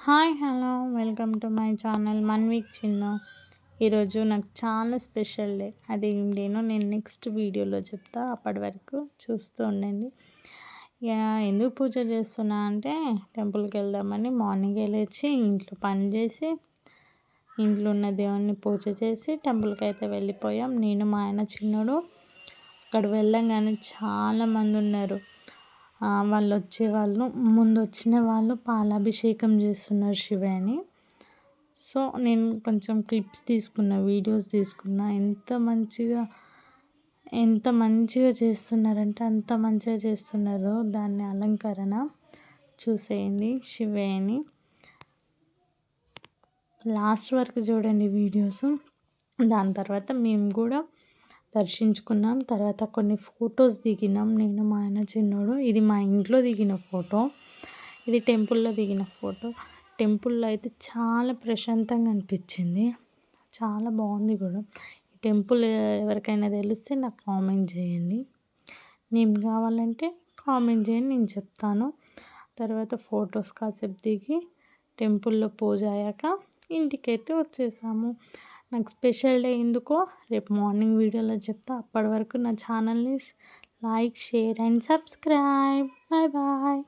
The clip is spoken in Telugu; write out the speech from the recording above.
Hi hello welcome to my channel 1 week Chinnu. ఈరోజు నాకు చాలా స్పెషల్ డే. అది ఏం డేనో నేను నెక్స్ట్ వీడియోలో చెప్తా. అప్పటి వరకు చూస్తూ ఉండండి. ఇక ఎందుకు పూజ చేస్తున్నా అంటే టెంపుల్కి వెళ్దామని మార్నింగే లేచి ఇంట్లో పని చేసి ఇంట్లో ఉన్న దేవుణ్ణి పూజ చేసి టెంపుల్కి అయితే వెళ్ళిపోయాం. నేను మా ఆయన చిన్నోడు. అక్కడ వెళ్ళంగానే చాలామంది ఉన్నారు. వాళ్ళు వచ్చేవాళ్ళు ముందు వచ్చిన వాళ్ళు పాలాభిషేకం చేస్తున్నారు శివయ్యని. సో నేను కొంచెం క్లిప్స్ తీసుకున్నా, వీడియోస్ తీసుకున్నా. ఎంత మంచిగా చేస్తున్నారంటే అంత మంచిగా చేస్తున్నారు దాన్ని అలంకరణ. చూసేయండి శివయ్యని లాస్ట్ వరకు చూడండి వీడియోస్. దాని తర్వాత మేము కూడా దర్శించుకున్నాం. తర్వాత కొన్ని ఫొటోస్ దిగినాం నేను, మా ఆయన చిన్నోడు. ఇది మా ఇంట్లో దిగిన ఫోటో, ఇది టెంపుల్లో దిగిన ఫోటో. టెంపుల్లో అయితే చాలా ప్రశాంతంగా అనిపించింది, చాలా బాగుంది కూడా. ఈ టెంపుల్ ఎవరికైనా తెలిస్తే నాకు కామెంట్ చేయండి. నేమ్ కావాలంటే కామెంట్ చేయండి, నేను చెప్తాను. తర్వాత ఫొటోస్ కాసేపు దిగి టెంపుల్లో పూజ అయ్యాక ఇంటికైతే వచ్చేసాము. నాకు స్పెషల్ డే ఎందుకో రేపు మార్నింగ్ వీడియోలో చెప్తా. అప్పటి వరకు నా ఛానల్ని like, share and subscribe. Bye bye.